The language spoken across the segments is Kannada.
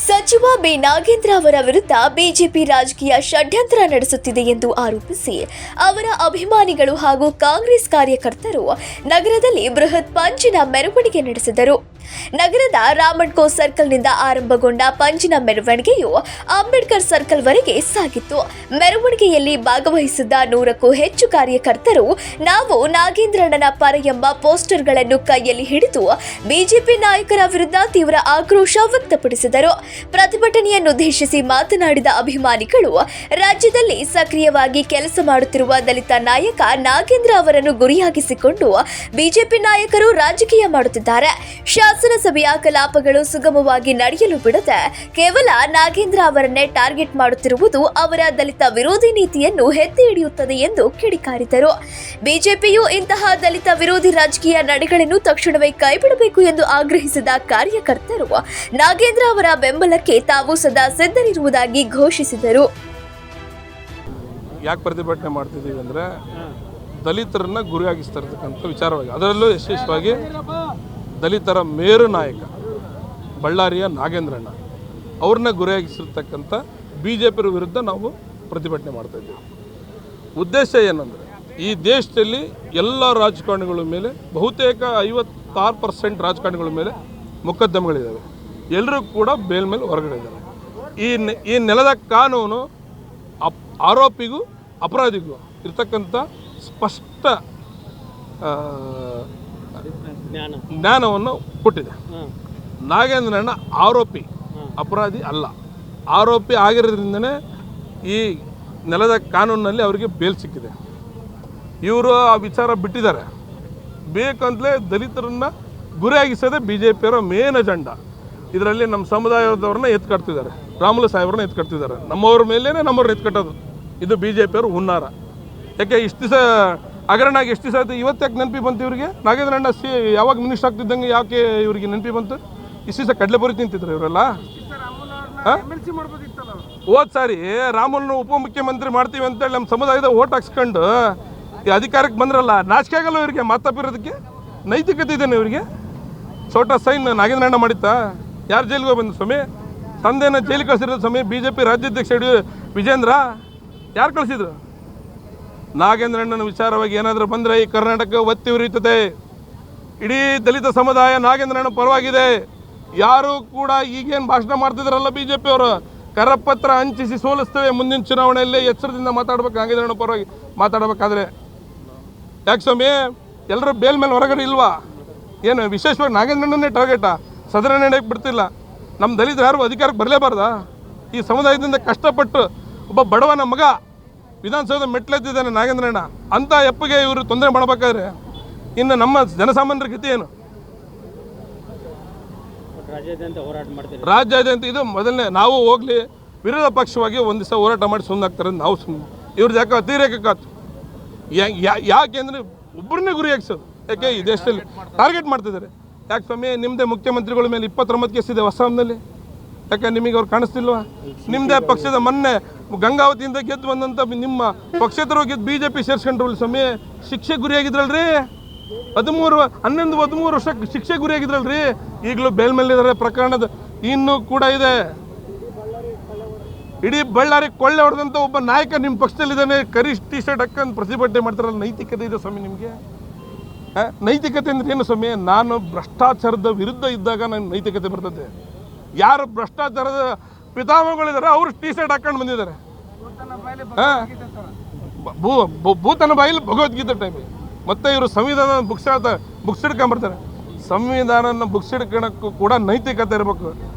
ಸಚಿವ ಬಿ ನಾಗೇಂದ್ರ ಅವರ ವಿರುದ್ಧ ಬಿಜೆಪಿ ರಾಜಕೀಯ ಷಡ್ಯಂತ್ರ ನಡೆಸುತ್ತಿದೆ ಎಂದು ಆರೋಪಿಸಿ ಅವರ ಅಭಿಮಾನಿಗಳು ಹಾಗೂ ಕಾಂಗ್ರೆಸ್ ಕಾರ್ಯಕರ್ತರು ನಗರದಲ್ಲಿ ಬೃಹತ್ ಪಂಜಿನ ಮೆರವಣಿಗೆ ನಡೆಸಿದರು. ನಗರದ ರಾಮಣ್ಕೋ ಸರ್ಕಲ್ನಿಂದ ಆರಂಭಗೊಂಡ ಪಂಜಿನ ಮೆರವಣಿಗೆಯು ಅಂಬೇಡ್ಕರ್ ಸರ್ಕಲ್ ವರೆಗೆ ಸಾಗಿತ್ತು. ಮೆರವಣಿಗೆಯಲ್ಲಿ ಭಾಗವಹಿಸಿದ್ದ 100ಕ್ಕೂ ಹೆಚ್ಚು ಕಾರ್ಯಕರ್ತರು ನಾವು ನಾಗೇಂದ್ರಣ್ಣನ ಪರ ಎಂಬ ಪೋಸ್ಟರ್ಗಳನ್ನು ಕೈಯಲ್ಲಿ ಹಿಡಿದು ಬಿಜೆಪಿ ನಾಯಕರ ವಿರುದ್ಧ ತೀವ್ರ ಆಕ್ರೋಶ ವ್ಯಕ್ತಪಡಿಸಿದರು. ಪ್ರತಿಭಟನೆಯನ್ನುದ್ದೇಶಿಸಿ ಮಾತನಾಡಿದ ಅಭಿಮಾನಿಗಳು, ರಾಜ್ಯದಲ್ಲಿ ಸಕ್ರಿಯವಾಗಿ ಕೆಲಸ ಮಾಡುತ್ತಿರುವ ದಲಿತ ನಾಯಕ ನಾಗೇಂದ್ರ ಅವರನ್ನು ಗುರಿಯಾಗಿಸಿಕೊಂಡು ಬಿಜೆಪಿ ನಾಯಕರು ರಾಜಕೀಯ ಮಾಡುತ್ತಿದ್ದಾರೆ. ಶಾಸನಸಭೆಯ ಕಲಾಪಗಳು ಸುಗಮವಾಗಿ ನಡೆಯಲು ಬಿಡದೆ ಕೇವಲ ನಾಗೇಂದ್ರ ಅವರನ್ನೇ ಟಾರ್ಗೆಟ್ ಮಾಡುತ್ತಿರುವುದು ಅವರ ದಲಿತ ವಿರೋಧಿ ನೀತಿಯನ್ನು ಎತ್ತಿ ಹಿಡಿಯುತ್ತದೆ ಎಂದು ಕಿಡಿಕಾರಿದರು. ಬಿಜೆಪಿಯು ಇಂತಹ ದಲಿತ ವಿರೋಧಿ ರಾಜಕೀಯ ನಡೆಗಳನ್ನು ತಕ್ಷಣವೇ ಕೈಬಿಡಬೇಕು ಎಂದು ಆಗ್ರಹಿಸಿದ ಕಾರ್ಯಕರ್ತರು ನಾಗೇಂದ್ರ ಅವರ ಬೆಂಬಲಕ್ಕೆ ತಾವು ಸದಾ ಸಿದ್ಧರಿರುವುದಾಗಿ ಘೋಷಿಸಿದರು. ಯಾಕೆ ಪ್ರತಿಭಟನೆ ಮಾಡ್ತಿದ್ದೀವಿ ಅಂದರೆ ದಲಿತರನ್ನ ಗುರಿಯಾಗಿಸ್ತಾ ಇರ್ತಕ್ಕಂಥ ವಿಚಾರವಾಗಿ, ಅದರಲ್ಲೂ ವಿಶೇಷವಾಗಿ ದಲಿತರ ಮೇರು ನಾಯಕ ಬಳ್ಳಾರಿಯ ನಾಗೇಂದ್ರಣ್ಣ ಅವ್ರನ್ನ ಗುರಿಯಾಗಿಸಿರ್ತಕ್ಕಂಥ BJP ವಿರುದ್ಧ ನಾವು ಪ್ರತಿಭಟನೆ ಮಾಡ್ತಾಯಿದ್ದೀವಿ. ಉದ್ದೇಶ ಏನಂದರೆ, ಈ ದೇಶದಲ್ಲಿ ಎಲ್ಲ ರಾಜಕಾರಣಿಗಳ ಮೇಲೆ ಬಹುತೇಕ 56% ರಾಜಕಾರಣಿಗಳ ಮೇಲೆ ಮೊಕದ್ದಮೆಗಳಿದ್ದಾವೆ. ಎಲ್ಲರೂ ಕೂಡ ಬೇಲ್ ಮೇಲೆ ಹೊರಗಡೆ ಇದ್ದಾರೆ. ಈ ನೆಲದ ಕಾನೂನು ಆರೋಪಿಗೂ ಅಪರಾಧಿಗೂ ಇರ್ತಕ್ಕಂಥ ಸ್ಪಷ್ಟ ಜ್ಞಾನವನ್ನು ಕೊಟ್ಟಿದೆ. ನಾಗೇಂದ್ರಣ್ಣ ಆರೋಪಿ, ಅಪರಾಧಿ ಅಲ್ಲ. ಆರೋಪಿ ಆಗಿರೋದ್ರಿಂದನೇ ಈ ನೆಲದ ಕಾನೂನಿನಲ್ಲಿ ಅವರಿಗೆ ಬೇಲ್ ಸಿಕ್ಕಿದೆ. ಇವರು ಆ ವಿಚಾರ ಬಿಟ್ಟಿದ್ದಾರೆ. ಬೇಕಂತಲೇ ದಲಿತರನ್ನು ಗುರಿಯಾಗಿಸೋದೇ BJPಯವರ ಮೇನ್ ಅಜೆಂಡಾ. ಇದರಲ್ಲಿ ನಮ್ಮ ಸಮುದಾಯದವ್ರನ್ನ ಎತ್ಕಟ್ತಿದ್ದಾರೆ, ರಾಮುಲು ಸಾಹೇಬ್ರನ್ನ ಎತ್ಕಟ್ತಿದ್ದಾರೆ. ನಮ್ಮವ್ರ ಮೇಲೇ ನಮ್ಮವ್ರನ್ನ ಎತ್ಕಟ್ಟೋದು ಇದು BJPಯವರು ಹುನ್ನಾರ. ಯಾಕೆ ಇಷ್ಟು ದಿವಸ ಹಗರಣಾಗಿ ಎಷ್ಟು ದಿವಸ ಆಯಿತು, ಇವತ್ತು ಯಾಕೆ ನೆನಪಿ ಬಂತು ಇವರಿಗೆ? ನಾಗೇಂದ್ರಣ್ಣ ಯಾವಾಗ ಮಿನಿಸ್ಟರ್ ಆಗ್ತಿದ್ದಂಗೆ ಯಾಕೆ ಇವರಿಗೆ ನೆನಪಿ ಬಂತು? ಇಷ್ಟು ದಿವಸ ಕಡಲೆಪುರಿ ತಿಂತಿದ್ರು ಇವರೆಲ್ಲ. ಹೋದ್ ಸಾರಿ ರಾಮುಲ್ನ ಉಪಮುಖ್ಯಮಂತ್ರಿ ಮಾಡ್ತೀವಿ ಅಂತೇಳಿ ನಮ್ಮ ಸಮುದಾಯದ ಓಟ್ ಹಾಕ್ಸ್ಕೊಂಡು ಈ ಅಧಿಕಾರಕ್ಕೆ ಬಂದ್ರಲ್ಲ, ನಾಚಿಕೆ ಆಗಲ್ಲ ಇವರಿಗೆ ಮಾತಾಪಿರೋದಕ್ಕೆ? ನೈತಿಕತೆ ಇದೇನೆ ಇವರಿಗೆ? ಛೋಟಾ ಸೈನ್ ನಾಗೇಂದ್ರಣ್ಣ ಮಾಡಿತ್ತಾ? ಯಾರು ಜೈಲಿಗೆ ಹೋಗಿ ಬಂದು ಸ್ವಾಮಿ? ತಂದೆನ ಜೈಲಿಗೆ ಕಳಿಸಿರೋದು ಸ್ವಾಮಿ BJP ರಾಜ್ಯಾಧ್ಯಕ್ಷ ವಿಜೇಂದ್ರ. ಯಾರು ಕಳಿಸಿದ್ರು? ನಾಗೇಂದ್ರಣ್ಣನ ವಿಚಾರವಾಗಿ ಏನಾದರೂ ಬಂದರೆ ಈ ಕರ್ನಾಟಕ ಒತ್ತಿ ಉರಿಯುತ್ತದೆ. ಇಡೀ ದಲಿತ ಸಮುದಾಯ ನಾಗೇಂದ್ರಣ್ಣ ಪರವಾಗಿದೆ. ಯಾರು ಕೂಡ ಈಗೇನು ಭಾಷಣ ಮಾಡ್ತಿದ್ದಾರಲ್ಲ BJPಯವರು, ಕರಪತ್ರ ಹಂಚಿಸಿ ಸೋಲಿಸ್ತೇವೆ ಮುಂದಿನ ಚುನಾವಣೆಯಲ್ಲಿ ಎಚ್ಚರದಿಂದ ಮಾತಾಡ್ಬೇಕು. ನಾಗೇಂದ್ರಣ್ಣ ಪರವಾಗಿ ಮಾತಾಡಬೇಕಾದ್ರೆ ಯಾಕೆ ಸ್ವಾಮಿ ಎಲ್ಲರೂ ಬೇಲ್ ಮೇಲೆ ಹೊರಗಡೆ ಇಲ್ವಾ? ಏನು ವಿಶೇಷವಾಗಿ ನಾಗೇಂದ್ರಣ್ಣನೇ ಟಾರ್ಗೆಟಾ? ಸದನ ನಡೆಯಕ್ಕೆ ಬಿಡ್ತಿಲ್ಲ. ನಮ್ಮ ದಲಿತರು ಯಾರು ಅಧಿಕಾರಕ್ಕೆ ಬರಲೇಬಾರ್ದಾ? ಈ ಸಮುದಾಯದಿಂದ ಕಷ್ಟಪಟ್ಟು ಒಬ್ಬ ಬಡವನ ಮಗ ವಿಧಾನಸೌಧ ಮೆಟ್ಲೆತ್ತಿದ್ದಾನೆ ನಾಗೇಂದ್ರಣ್ಣ. ಅಂಥ ಎಪ್ಪಿಗೆ ಇವರು ತೊಂದರೆ ಮಾಡಬೇಕಾದ್ರೆ ಇನ್ನು ನಮ್ಮ ಜನಸಾಮಾನ್ಯರ ಗತಿ ಏನು? ರಾಜ್ಯಾದ್ಯಂತ ಇದು ಮೊದಲನೇ. ನಾವು ಹೋಗಲಿ ವಿರೋಧ ಪಕ್ಷವಾಗಿ ಒಂದು ದಿವಸ ಹೋರಾಟ ಮಾಡಿ ಸುಮ್ಮನಾಗ್ತಾರೆ, ನಾವು ಸುಮ್ಮನೆ. ಇವ್ರದ್ದು ಯಾಕೆ ಅತಿರೇಕಕ್ಕಾತು? ಯಾಕೆ ಅಂದರೆ ಒಬ್ಬರನ್ನೇ ಗುರಿಯಾಗಿಸೋದು. ಯಾಕೆ ಈ ದೇಶದಲ್ಲಿ ಟಾರ್ಗೆಟ್ ಮಾಡ್ತಿದ್ದಾರೆ? ಯಾಕೆ ಸ್ವಾಮಿ ನಿಮ್ಮದೇ ಮುಖ್ಯಮಂತ್ರಿಗಳ ಮೇಲೆ 29 ಕೇಸ್ ಇದೆ ಹೊಸನಲ್ಲಿ? ಯಾಕೆ ನಿಮಗೆ ಅವ್ರು ಕಾಣಿಸ್ತಿಲ್ವಾ? ನಿಮ್ಮದೇ ಪಕ್ಷದ ಮೊನ್ನೆ ಗಂಗಾವತಿಯಿಂದ ಗೆದ್ದು ಬಂದಂಥ ನಿಮ್ಮ ಪಕ್ಷೇತರ ಗೆದ್ದು BJP ಸೇರಿಸ್ಕೊಂಡ್ರಲ್ಲ ಸ್ವಾಮಿ, ಶಿಕ್ಷೆ ಗುರಿಯಾಗಿದ್ರಲ್ರಿ. 13 ವರ್ಷ ಶಿಕ್ಷೆ ಗುರಿಯಾಗಿದ್ರಲ್ರಿ. ಈಗಲೂ ಬೇಲ್ ಮೇಲಿದ್ದಾರೆ. ಪ್ರಕರಣದ ಇನ್ನೂ ಕೂಡ ಇದೆ. ಇಡೀ ಬಳ್ಳಾರಿ ಕೊಳ್ಳೆ ಹೊಡೆದಂಥ ಒಬ್ಬ ನಾಯಕ ನಿಮ್ಮ ಪಕ್ಷದಲ್ಲಿದ್ದಾನೆ. ಕರಿ T-ಶರ್ಟ್ ಹಾಕೊಂಡು ಪ್ರತಿಭಟನೆ ಮಾಡ್ತಾರಲ್ಲ, ನೈತಿಕತೆ ಇದೆ ಸ್ವಾಮಿ ನಿಮಗೆ? ನೈತಿಕತೆ ಅಂದ್ರೆ ಏನು ಸ್ವಾಮಿ? ನಾನು ಭ್ರಷ್ಟಾಚಾರದ ವಿರುದ್ಧ ಇದ್ದಾಗ ನನ್ನ ನೈತಿಕತೆ ಬರ್ತದೆ. ಯಾರು ಭ್ರಷ್ಟಾಚಾರದ ಪಿತಾಮಹಗಳಿದ್ದಾರೆ ಅವರು T-ಶರ್ಟ್ ಹಾಕೊಂಡು ಬಂದಿದ್ದಾರೆ. ಭೂತನ ಬಾಯಿಲಿ ಭಗವದ್ಗೀತೆ ಟೈಮ್. ಮತ್ತೆ ಇವರು ಸಂವಿಧಾನ ಬುಕ್ಸ್ ಹಿಡ್ಕೊಂಡ್ಬರ್ತಾರೆ. ಸಂವಿಧಾನ ಬುಕ್ಸ್ ಹಿಡ್ಕೊಳಕ್ಕೂ ಕೂಡ ನೈತಿಕತೆ ಇರಬೇಕು.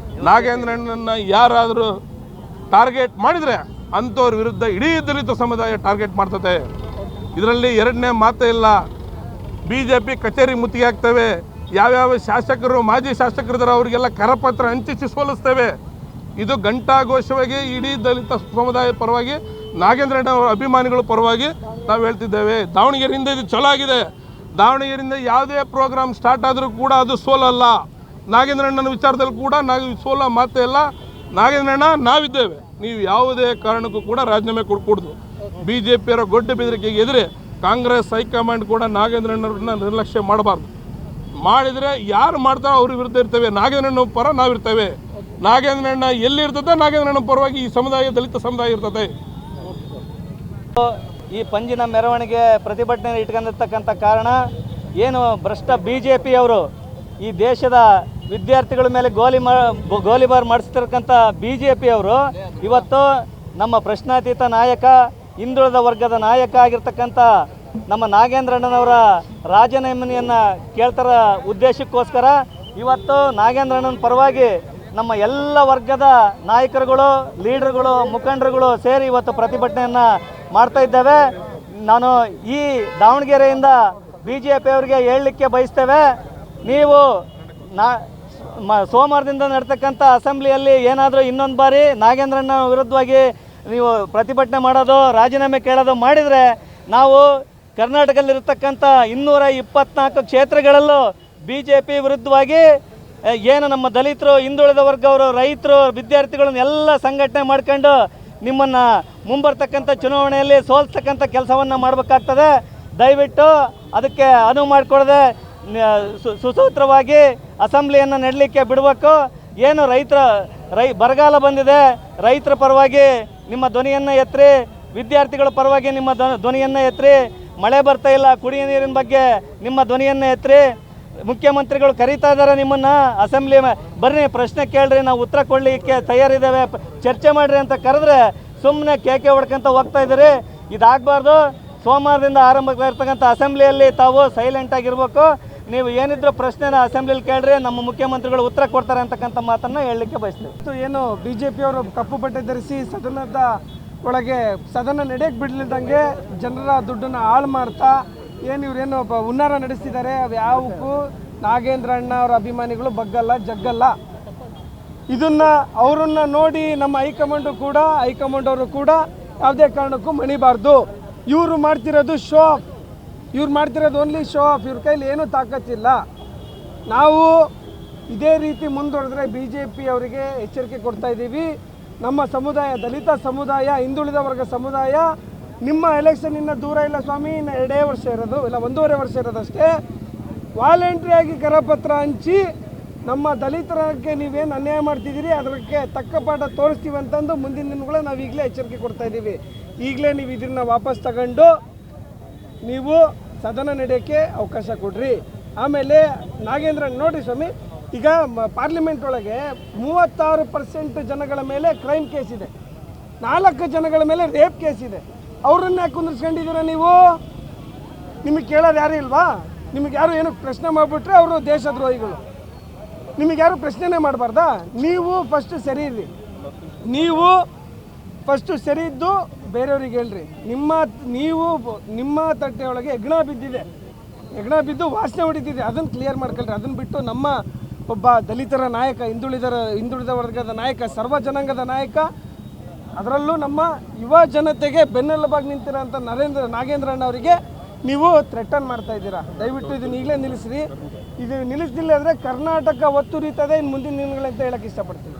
ನಾಗೇಂದ್ರಣ್ಣನ ಯಾರಾದರೂ ಟಾರ್ಗೆಟ್ ಮಾಡಿದರೆ ಅಂಥವ್ರ ವಿರುದ್ಧ ಇಡೀ ದಲಿತ ಸಮುದಾಯ ಟಾರ್ಗೆಟ್ ಮಾಡ್ತದೆ. ಇದರಲ್ಲಿ ಎರಡನೇ ಮಾತೇ ಇಲ್ಲ. BJP ಕಚೇರಿ ಮುತ್ತಿಗೆ ಹಾಕ್ತೇವೆ. ಯಾವ್ಯಾವ ಶಾಸಕರು ಮಾಜಿ ಶಾಸಕರಿದ್ದಾರೆ ಅವರಿಗೆಲ್ಲ ಕರಪತ್ರ ಹಂಚಿಸಿ ಸೋಲಿಸ್ತೇವೆ. ಇದು ಘಂಟಾಘೋಷವಾಗಿ ಇಡೀ ದಲಿತ ಸಮುದಾಯ ಪರವಾಗಿ, ನಾಗೇಂದ್ರಣ್ಣ ಅವರ ಅಭಿಮಾನಿಗಳ ಪರವಾಗಿ ನಾವು ಹೇಳ್ತಿದ್ದೇವೆ. ದಾವಣಗೆರೆಯಿಂದ ಇದು ಚಲೋ ಆಗಿದೆ. ದಾವಣಗೆರೆಯಿಂದ ಯಾವುದೇ ಪ್ರೋಗ್ರಾಮ್ ಸ್ಟಾರ್ಟ್ ಆದರೂ ಕೂಡ ಅದು ಸೋಲಲ್ಲ. ನಾಗೇಂದ್ರಣ್ಣನ ವಿಚಾರದಲ್ಲಿ ಕೂಡ ನಾವು ಸೋಲ ಮಾತೇ ಇಲ್ಲ. ನಾಗೇಂದ್ರಣ್ಣ ನಾವಿದ್ದೇವೆ, ನೀವು ಯಾವುದೇ ಕಾರಣಕ್ಕೂ ಕೂಡ ರಾಜೀನಾಮೆ ಕೊಡ್ಕೂಡ್ದು. BJPಯವರ ಗೊಡ್ಡ ಬೆದರಿಕೆಗೆ ಎದುರೇ ಕಾಂಗ್ರೆಸ್ ಹೈಕಮಾಂಡ್ ಕೂಡ ನಾಗೇಂದ್ರಣ್ಣವ್ರನ್ನ ನಿರ್ಲಕ್ಷ್ಯ ಮಾಡಬಾರ್ದು. ಮಾಡಿದರೆ ಯಾರು ಮಾಡ್ತಾರೋ ಅವ್ರ ವಿರುದ್ಧ ಇರ್ತೇವೆ. ನಾಗೇಂದ್ರಣ್ಣ ಪರ ನಾವಿರ್ತೇವೆ. ನಾಗೇಂದ್ರಣ್ಣ ಎಲ್ಲಿರ್ತದೆ, ನಾಗೇಂದ್ರಣ್ಣ ಪರವಾಗಿ ಈ ಸಮುದಾಯ, ದಲಿತ ಸಮುದಾಯ ಇರ್ತದೆ. ಈ ಪಂಜಿನ ಮೆರವಣಿಗೆ ಪ್ರತಿಭಟನೆ ಇಟ್ಕೊಂಡಿರ್ತಕ್ಕಂಥ ಕಾರಣ ಏನು, ಭ್ರಷ್ಟ BJP ಅವರು ಈ ದೇಶದ ವಿದ್ಯಾರ್ಥಿಗಳ ಮೇಲೆ ಗೋಲಿಬಾರ್ ಮಾಡಿಸ್ತಿರ್ತಕ್ಕಂಥ BJP ಅವರು ಇವತ್ತು ನಮ್ಮ ಪ್ರಶ್ನಾತೀತ ನಾಯಕ, ಹಿಂದುಳಿದ ವರ್ಗದ ನಾಯಕ ಆಗಿರ್ತಕ್ಕಂಥ ನಮ್ಮ ನಾಗೇಂದ್ರಣ್ಣನವರ ರಾಜೀನಾಮೆಯನ್ನು ಕೇಳ್ತಾರ ಉದ್ದೇಶಕ್ಕೋಸ್ಕರ ಇವತ್ತು ನಾಗೇಂದ್ರಣ್ಣನ ಪರವಾಗಿ ನಮ್ಮ ಎಲ್ಲ ವರ್ಗದ ನಾಯಕರುಗಳು, ಲೀಡರ್ಗಳು, ಮುಖಂಡರುಗಳು ಸೇರಿ ಇವತ್ತು ಪ್ರತಿಭಟನೆಯನ್ನು ಮಾಡ್ತಾ ಇದ್ದೇವೆ. ನಾನು ಈ ದಾವಣಗೆರೆಯಿಂದ BJP ಅವರಿಗೆ ಹೇಳಲಿಕ್ಕೆ ಬಯಸ್ತೇವೆ, ನೀವು ಸೋಮವಾರದಿಂದ ನಡ್ತಕ್ಕಂಥ ಅಸೆಂಬ್ಲಿಯಲ್ಲಿ ಏನಾದರೂ ಇನ್ನೊಂದು ಬಾರಿ ನಾಗೇಂದ್ರಣ್ಣ ವಿರುದ್ಧವಾಗಿ ನೀವು ಪ್ರತಿಭಟನೆ ಮಾಡೋದು, ರಾಜೀನಾಮೆ ಕೇಳೋದು ಮಾಡಿದರೆ ನಾವು ಕರ್ನಾಟಕದಲ್ಲಿರ್ತಕ್ಕಂಥ 224 ಕ್ಷೇತ್ರಗಳಲ್ಲೂ BJP ವಿರುದ್ಧವಾಗಿ ಏನು ನಮ್ಮ ದಲಿತರು, ಹಿಂದುಳಿದ ವರ್ಗವರು, ರೈತರು, ವಿದ್ಯಾರ್ಥಿಗಳನ್ನ ಎಲ್ಲ ಸಂಘಟನೆ ಮಾಡ್ಕೊಂಡು ನಿಮ್ಮನ್ನು ಮುಂಬರ್ತಕ್ಕಂಥ ಚುನಾವಣೆಯಲ್ಲಿ ಸೋಲ್ಸ್ತಕ್ಕಂಥ ಕೆಲಸವನ್ನು ಮಾಡಬೇಕಾಗ್ತದೆ. ದಯವಿಟ್ಟು ಅದಕ್ಕೆ ಅನುವು ಮಾಡಿಕೊಡದೆ ಸುಸೂತ್ರವಾಗಿ ಅಸೆಂಬ್ಲಿಯನ್ನು ನಡೆಯಲಿಕ್ಕೆ ಬಿಡಬೇಕು. ಏನು ಬರಗಾಲ ಬಂದಿದೆ, ರೈತರ ಪರವಾಗಿ ನಿಮ್ಮ ಧ್ವನಿಯನ್ನು ಎತ್ತರಿ, ವಿದ್ಯಾರ್ಥಿಗಳ ಪರವಾಗಿ ನಿಮ್ಮ ಧ್ವನಿಯನ್ನು ಎತ್ತರಿ. ಮಳೆ ಬರ್ತಾ ಇಲ್ಲ, ಕುಡಿಯ ನೀರಿನ ಬಗ್ಗೆ ನಿಮ್ಮ ಧ್ವನಿಯನ್ನು ಎತ್ತರಿ. ಮುಖ್ಯಮಂತ್ರಿಗಳು ಕರೀತಾ ಇದ್ದಾರೆ ನಿಮ್ಮನ್ನು ಅಸೆಂಬ್ಲಿ, ಬರ್ರಿ ಪ್ರಶ್ನೆ ಕೇಳ್ರಿ, ನಾವು ಉತ್ತರ ಕೊಡಲಿಕ್ಕೆ ತಯಾರಿದ್ದೇವೆ, ಚರ್ಚೆ ಮಾಡಿರಿ ಅಂತ ಕರೆದ್ರೆ ಸುಮ್ಮನೆ ಕೇಕೆ ಹೊಡ್ಕೊಂತ ಹೋಗ್ತಾ ಇದ್ದೀರಿ. ಇದಾಗಬಾರ್ದು. ಸೋಮವಾರದಿಂದ ಆರಂಭವಾಗಿರ್ತಕ್ಕಂಥ ಅಸೆಂಬ್ಲಿಯಲ್ಲಿ ತಾವು ಸೈಲೆಂಟ್ ಆಗಿರ್ಬೇಕು. ನೀವು ಏನಿದ್ರು ಪ್ರಶ್ನೆನ ಅಸೆಂಬ್ಲಿಯಲ್ಲಿ ಕೇಳ್ರಿ, ನಮ್ಮ ಮುಖ್ಯಮಂತ್ರಿಗಳು ಉತ್ತರ ಕೊಡ್ತಾರೆ ಅಂತಕ್ಕಂಥ ಮಾತನ್ನು ಹೇಳಲಿಕ್ಕೆ ಬಯಸ್ತೀವಿ. ಏನು BJP ಅವರು ಕಪ್ಪು ಬಟ್ಟೆ ಧರಿಸಿ ಸದನದ ಒಳಗೆ ಸದನ ನಡೆಯಕ್ಕೆ ಬಿಡಲಿದ್ದಂಗೆ ಜನರ ದುಡ್ಡನ್ನು ಹಾಳು ಮಾಡ್ತಾ ಏನು ಇವರೇನು ಹುನ್ನಾರ ನಡೆಸ್ತಿದ್ದಾರೆ, ಅವು ಯಾವಕ್ಕೂ ನಾಗೇಂದ್ರಣ್ಣ ಅವರ ಅಭಿಮಾನಿಗಳು ಬಗ್ಗಲ್ಲ, ಜಗ್ಗಲ್ಲ. ಇದನ್ನು ಅವರನ್ನು ನೋಡಿ ನಮ್ಮ ಹೈಕಮಾಂಡ್ ಅವರು ಕೂಡ ಯಾವುದೇ ಕಾರಣಕ್ಕೂ ಮಣಿಬಾರ್ದು. ಇವರು ಮಾಡ್ತಿರೋದು ಶೋ ಆಫ್, ಇವ್ರು ಮಾಡ್ತಿರೋದು ಓನ್ಲಿ ಶೋ ಆಫ್. ಇವ್ರ ಕೈಲಿ ಏನೂ ತಾಕತ್ತಿಲ್ಲ. ನಾವು ಇದೇ ರೀತಿ ಮುಂದುವರೆದ್ರೆ BJP ಅವರಿಗೆ ಎಚ್ಚರಿಕೆ ಕೊಡ್ತಾ ಇದ್ದೀವಿ. ನಮ್ಮ ಸಮುದಾಯ, ದಲಿತ ಸಮುದಾಯ, ಹಿಂದುಳಿದ ವರ್ಗ ಸಮುದಾಯ, ನಿಮ್ಮ ಎಲೆಕ್ಷನ್ ಇನ್ನೂ ದೂರ ಇಲ್ಲ ಸ್ವಾಮಿ, ಇನ್ನು 2 ವರ್ಷ ಇರೋದು, ಇಲ್ಲ 1.5 ವರ್ಷ ಇರೋದಷ್ಟೇ. ವಾಲಂಟ್ರಿಯಾಗಿ ಕರಪತ್ರ ಹಂಚಿ ನಮ್ಮ ದಲಿತರಿಗೆ ನೀವೇನು ಅನ್ಯಾಯ ಮಾಡ್ತಿದ್ದೀರಿ ಅದಕ್ಕೆ ತಕ್ಕ ಪಾಠ ತೋರಿಸ್ತೀವಿ ಅಂತಂದು ಮುಂದಿನ ದಿನಗಳೇ ನಾವು ಈಗಲೇ ಎಚ್ಚರಿಕೆ ಕೊಡ್ತಾ ಇದ್ದೀವಿ. ಈಗಲೇ ನೀವು ಇದನ್ನು ವಾಪಸ್ ತಗೊಂಡು ನೀವು ಸದನ ನಡೆಯೋಕ್ಕೆ ಅವಕಾಶ ಕೊಡ್ರಿ. ಆಮೇಲೆ ನಾಗೇಂದ್ರಣ್ಣ ನೋಡಿರಿ ಸ್ವಾಮಿ, ಈಗ ಪಾರ್ಲಿಮೆಂಟ್ ಒಳಗೆ 36% ಜನಗಳ ಮೇಲೆ ಕ್ರೈಮ್ ಕೇಸ್ ಇದೆ, 4 ಜನಗಳ ಮೇಲೆ ರೇಪ್ ಕೇಸ್ ಇದೆ. ಅವ್ರನ್ನ ಯಾಕೆ ಕುಂದಿರ್ಸ್ಕೊಂಡಿದ್ದೀರ ನೀವು? ನಿಮಗೆ ಕೇಳೋರು ಯಾರು ಇಲ್ವಾ? ನಿಮಗೆ ಯಾರು ಏನು ಪ್ರಶ್ನೆ ಮಾಡಿಬಿಟ್ರೆ ಅವರು ದೇಶದ್ರೋಹಿಗಳು. ನಿಮಗೆ ಯಾರು ಪ್ರಶ್ನೆನೇ ಮಾಡಬಾರ್ದಾ? ನೀವು ಫಸ್ಟ್ ಸರಿ ಇರ್ರಿ, ನೀವು ಫಸ್ಟು ಸರಿ ಇದ್ದು ಬೇರೆಯವ್ರಿಗೆ ಹೇಳ್ರಿ. ನಿಮ್ಮ ತಟ್ಟೆ ಒಳಗೆ ಹೆಗ್ಣ ಬಿದ್ದು ವಾಸನೆ ಹೊಡಿತಿದೆ, ಅದನ್ನು ಕ್ಲಿಯರ್ ಮಾಡ್ಕೊಳ್ರಿ. ಅದನ್ನು ಬಿಟ್ಟು ನಮ್ಮ ಒಬ್ಬ ದಲಿತರ ನಾಯಕ, ಹಿಂದುಳಿದ ವರ್ಗದ ನಾಯಕ, ಸರ್ವ ಜನಾಂಗದ ನಾಯಕ, ಅದರಲ್ಲೂ ನಮ್ಮ ಯುವ ಜನತೆಗೆ ಬೆನ್ನೆಲುಬಾಗಿ ನಿಂತಿರೋಂಥ ನಾಗೇಂದ್ರಣ್ಣ ಅವರಿಗೆ ನೀವು ಥ್ರೆಟನ್ ಮಾಡ್ತಾ ಇದ್ದೀರಾ. ದಯವಿಟ್ಟು ಇದನ್ನು ಈಗಲೇ ನಿಲ್ಲಿಸ್ರಿ. ಇದು ನಿಲ್ಲಿಸಲಿಲ್ಲ ಅಂದರೆ ಕರ್ನಾಟಕ ಒತ್ತುರಿತದೆ ಇನ್ನು ಮುಂದಿನ ದಿನಗಳಂತ ಹೇಳಕ್ಕೆ ಇಷ್ಟಪಡ್ತೀನಿ.